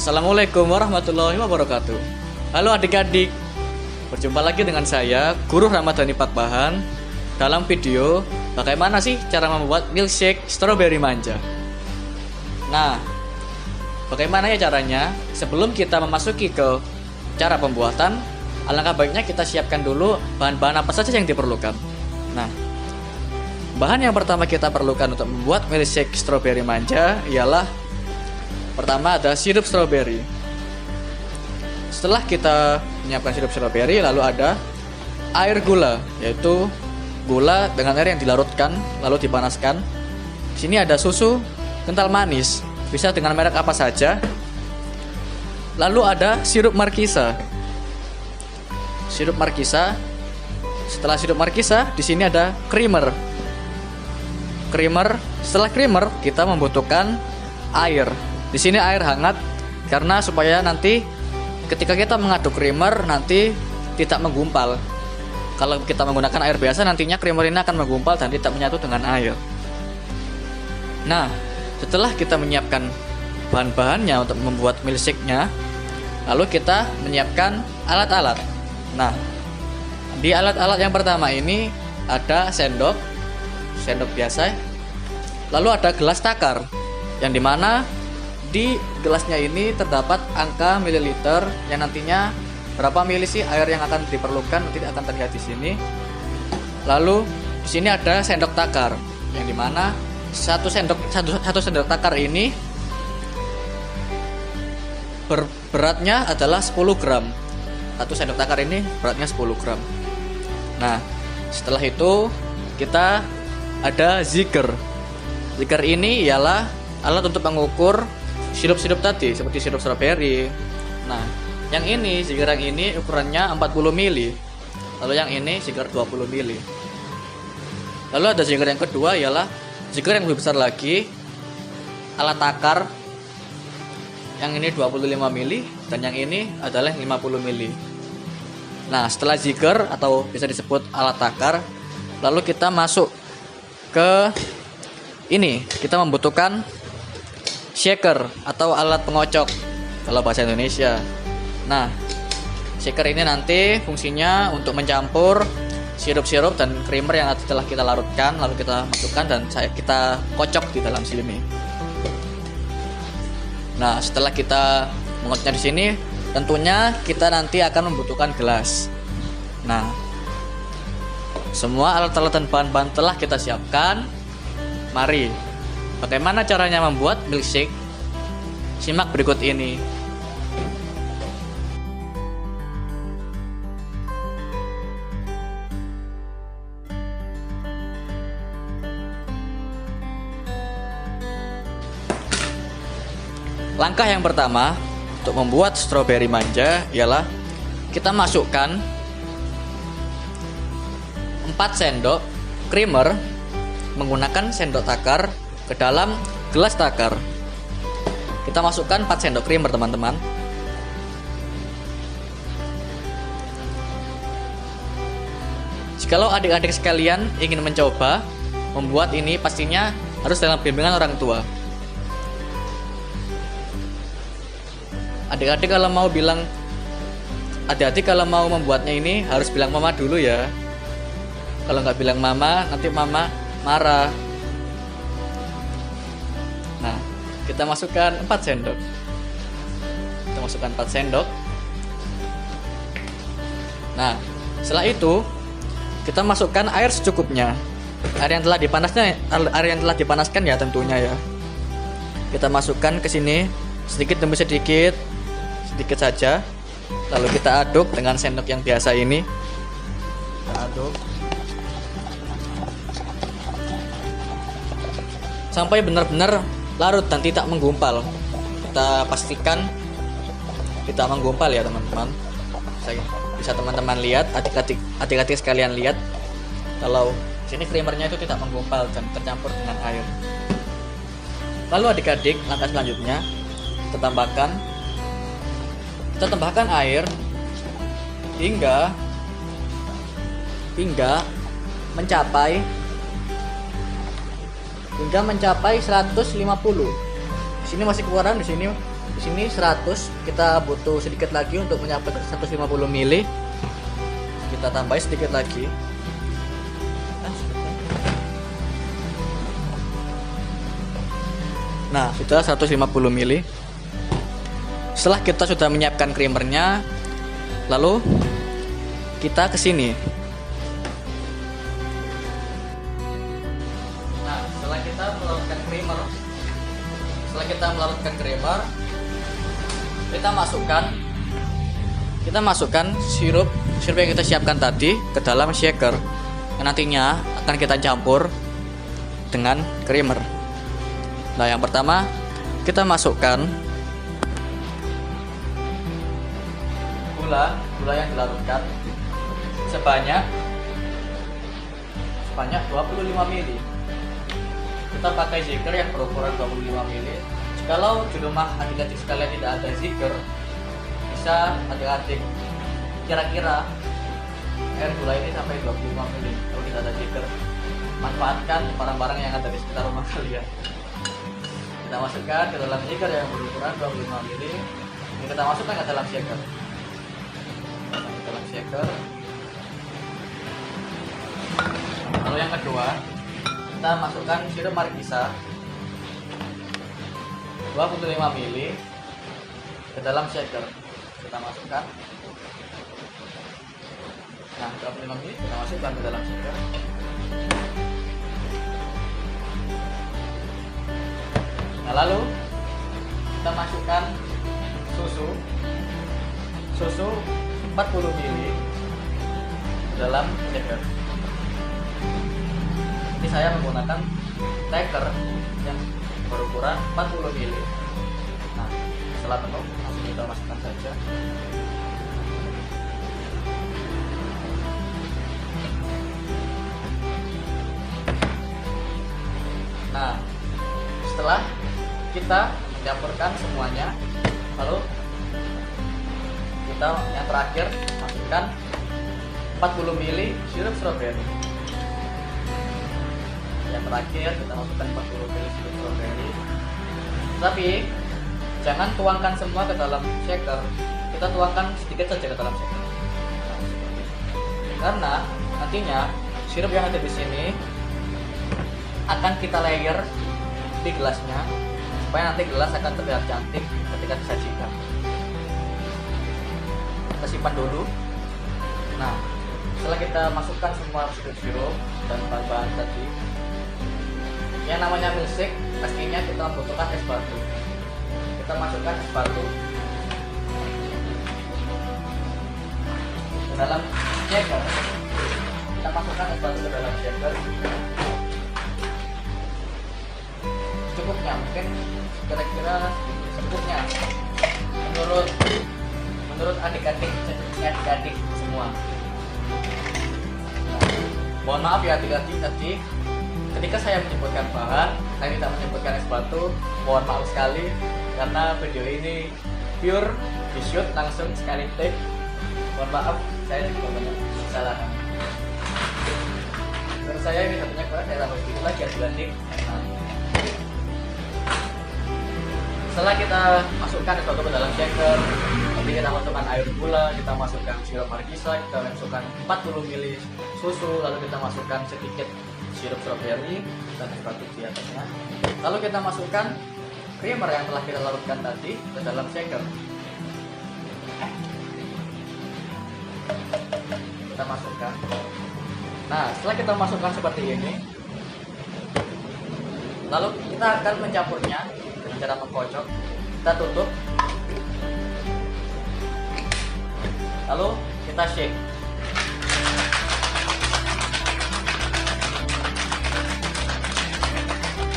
Assalamualaikum warahmatullahi wabarakatuh. Halo adik-adik, berjumpa lagi dengan saya, Guru Ramadhani Pakbahan, dalam video bagaimana sih cara membuat milkshake strawberry manja. Nah, bagaimana ya caranya? Sebelum kita memasuki ke cara pembuatan, alangkah baiknya kita siapkan dulu bahan-bahan apa saja yang diperlukan. Nah, bahan yang pertama kita perlukan untuk membuat milkshake strawberry manja ialah pertama ada sirup strawberry. Setelah kita menyiapkan sirup strawberry, lalu ada air gula, yaitu gula dengan air yang dilarutkan lalu dipanaskan. Di sini ada susu kental manis, bisa dengan merek apa saja. Lalu ada sirup markisa. Sirup markisa. Setelah sirup markisa, di sini ada creamer. Setelah creamer, kita membutuhkan air. Di sini air hangat karena supaya nanti ketika kita mengaduk creamer nanti tidak menggumpal. Kalau kita menggunakan air biasa, nantinya creamer ini akan menggumpal dan tidak menyatu dengan air. Nah, setelah kita menyiapkan bahan-bahannya untuk membuat milkshake-nya, lalu kita menyiapkan alat-alat. Nah, di alat-alat yang pertama ini ada sendok biasa, lalu ada gelas takar, yang dimana di gelasnya ini terdapat angka mililiter yang nantinya berapa mili sih air yang akan diperlukan nanti akan terlihat di sini. Lalu di sini ada sendok takar, yang dimana satu sendok takar ini beratnya adalah 10 gram. Satu sendok takar ini beratnya 10 gram. Nah, setelah itu kita ada zigger. Zigger ini ialah alat untuk mengukur sirup-sirup tadi, seperti sirup strawberry. Nah, yang ini zigger yang ini ukurannya 40 mili. Lalu yang ini zigger 20 mili. Lalu ada zigger yang kedua ialah zigger yang lebih besar lagi, alat takar. Yang ini 25 mili dan yang ini adalah 50 mili. Nah, setelah zigger atau bisa disebut alat takar, lalu kita masuk ke ini, kita membutuhkan shaker atau alat pengocok kalau bahasa Indonesia. Nah, shaker ini nanti fungsinya untuk mencampur sirup-sirup dan creamer yang telah kita larutkan, lalu kita masukkan dan kita kocok di dalam sini. Nah, setelah kita mengocoknya di sini, tentunya kita nanti akan membutuhkan gelas. Nah, semua alat-alat dan bahan-bahan telah kita siapkan. Mari, bagaimana caranya membuat milkshake? Simak berikut ini. Langkah yang pertama untuk membuat strawberry manja ialah kita masukkan 4 sendok creamer menggunakan sendok takar ke dalam gelas takar. Kita masukkan 4 sendok creamer, teman-teman. Jikalau adik-adik sekalian ingin mencoba membuat ini, pastinya harus dalam bimbingan orang tua. Adik-adik kalau mau membuatnya ini harus bilang mama dulu ya. Kalau nggak bilang mama, nanti mama marah. Nah, kita masukkan 4 sendok. Nah, setelah itu kita masukkan air secukupnya. Air yang telah dipanaskan ya tentunya ya. Kita masukkan ke sini sedikit demi sedikit saja. Lalu kita aduk dengan sendok yang biasa ini. Kita aduk sampai benar-benar larut dan tidak menggumpal. Kita pastikan tidak menggumpal ya teman-teman. Bisa teman-teman lihat, adik-adik sekalian lihat, kalau sini creamernya itu tidak menggumpal dan tercampur dengan air. Lalu adik-adik, langkah selanjutnya kita tambahkan air hingga mencapai 150. Di sini masih kurang, di sini Di sini 100, kita butuh sedikit lagi untuk mencapai 150 mili. Kita tambahin sedikit lagi. Nah, sudah 150 mili. Setelah kita sudah menyiapkan creamernya, lalu kita ke sini. Nah, setelah kita melarutkan creamer, kita masukkan sirup yang kita siapkan tadi ke dalam shaker, yang nantinya akan kita campur dengan creamer. Nah, yang pertama kita masukkan gula yang dilarutkan sebanyak 25 ml. Kita pakai Zikr yang berukuran 25 ml. Kalau di rumah adik-adik sekalian tidak ada Zikr, bisa adik-adik kira-kira air gula ini sampai 25 ml. Kalau tidak ada Zikr, manfaatkan barang-barang yang ada di sekitar rumah kalian. Kita masukkan ke dalam shaker yang berukuran 25 ml. Ini kita masukkan ke dalam shaker. Lalu yang kedua, kita masukkan sirup markisa 25 ml ke dalam shaker. Kita masukkan. Nah, 25 ml kita masukkan ke dalam shaker. Nah, lalu kita masukkan susu 40 ml ke dalam shaker. Ini saya menggunakan taker yang berukuran 40 ml. Nah, setelah penuh langsung kita masukkan saja. Nah, setelah kita campurkan semuanya, lalu kita yang terakhir masukkan 40 ml sirup strawberry. Yang terakhir kita masukkan 40 ml sirup strawberry. Tapi jangan tuangkan semua ke dalam shaker. Kita tuangkan sedikit saja ke dalam shaker. Karena nantinya sirup yang ada di sini akan kita layer di gelasnya, supaya nanti gelas akan terlihat cantik ketika disajikan. Kita simpan dulu. Nah, setelah kita masukkan semua sirup dan bahan-bahan tadi, yang namanya milkshake pastinya kita membutuhkan es batu. Kita masukkan es batu ke dalam shaker. Kita masukkan es batu ke dalam shaker. Cukupnya, mungkin kira-kira secukupnya menurut adik-adik semua. Nah, mohon maaf ya adik-adik, tadi ketika saya menyebutkan bahan, saya tidak menyebutkan es batu. Mohon maaf sekali, karena video ini pure di shoot langsung sekali take. Mohon maaf, saya juga banyak kesalahan. Menurut saya ini satunya kurang, saya tambah sedikit lagi adik-adik. Setelah kita masukkan es batu ke dalam shaker, nanti kita masukkan air gula, kita masukkan sirup markisa, kita masukkan 40 ml susu, lalu kita masukkan sedikit sirup strawberry dan es batu di atasnya. Lalu kita masukkan creamer yang telah kita larutkan tadi ke dalam shaker. Kita masukkan. Nah, setelah kita masukkan seperti ini, lalu kita akan mencampurnya dengan cara mengkocok. Kita tutup, lalu kita shake.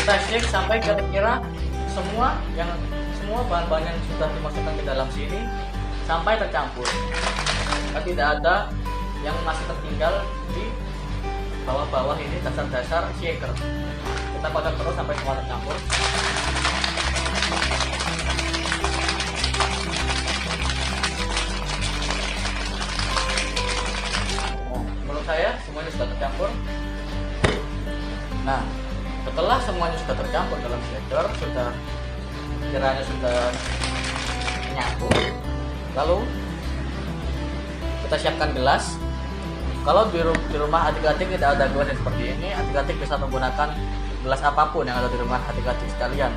Kita shake sampai kira-kira semua bahan-bahan yang sudah dimasukkan ke dalam sini sampai tercampur. Tidak ada yang masih tertinggal di bawah-bawah ini, dasar-dasar shaker. Kita kocok terus sampai semua tercampur. Menurut saya semuanya sudah tercampur. Nah, setelah semuanya sudah tercampur dalam shaker, kiranya sudah menyatu. Lalu kita siapkan gelas. Kalau di rumah adik-adik tidak ada gelas yang seperti ini, adik-adik bisa menggunakan gelas apapun yang ada di rumah adik-adik sekalian.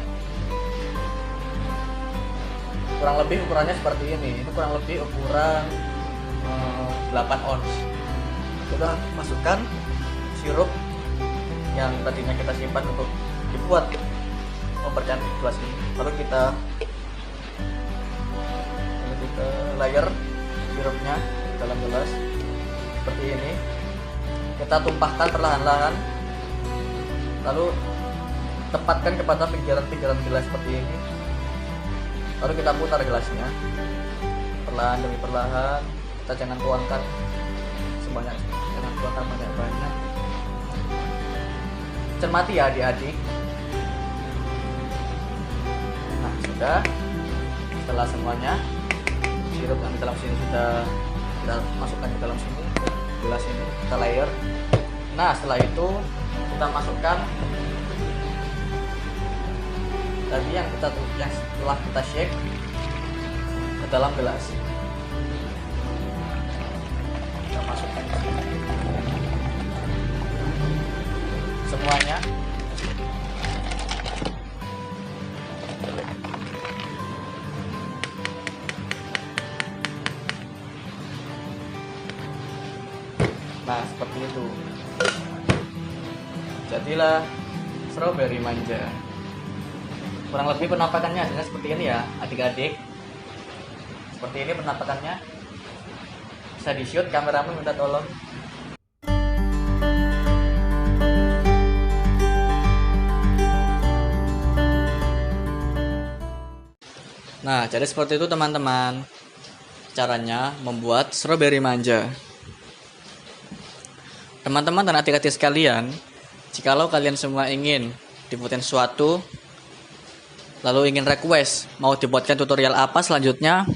Kurang lebih ukurannya seperti ini. Ini kurang lebih ukuran 8 ons. Kita masukkan sirup yang tadinya kita simpan untuk dibuat mempercantik gelas ini. Lalu kita layer sirupnya di dalam gelas seperti ini. Kita tumpahkan perlahan-lahan, lalu tepatkan kepada pinggiran-pinggiran gelas seperti ini. Lalu kita putar gelasnya perlahan demi perlahan. Kita jangan tuangkan sebanyak, jangan tuangkan banyak-banyak. Cermati ya adik-adik. Nah sudah, setelah semuanya sirup yang di dalam sini sudah kita masukkan ke dalam sini, gelas ini kita layer. Nah setelah itu kita masukkan tadi yang setelah kita shake ke dalam gelas. Kita masukkan semuanya. Nah seperti itu, jadilah strawberry manja. Kurang lebih penampakannya hasilnya seperti ini ya adik-adik. Seperti ini penampakannya. Bisa di shoot, kameramen minta tolong. Nah jadi seperti itu teman-teman, caranya membuat strawberry manja. Teman-teman dan adik-adik sekalian, jikalau kalian semua ingin dibuatin sesuatu, lalu ingin request mau dibuatkan tutorial apa selanjutnya,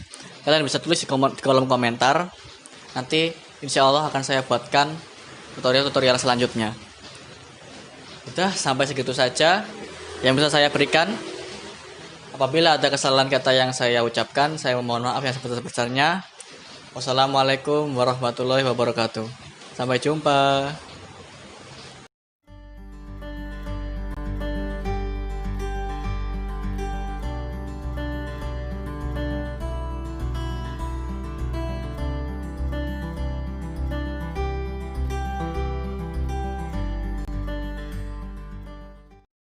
kalian bisa tulis di kolom komentar. Nanti insya Allah akan saya buatkan tutorial-tutorial selanjutnya. Udah, sampai segitu saja yang bisa saya berikan. Apabila ada kesalahan kata yang saya ucapkan, saya mohon maaf yang sebesar-besarnya. Wassalamualaikum warahmatullahi wabarakatuh. Sampai jumpa.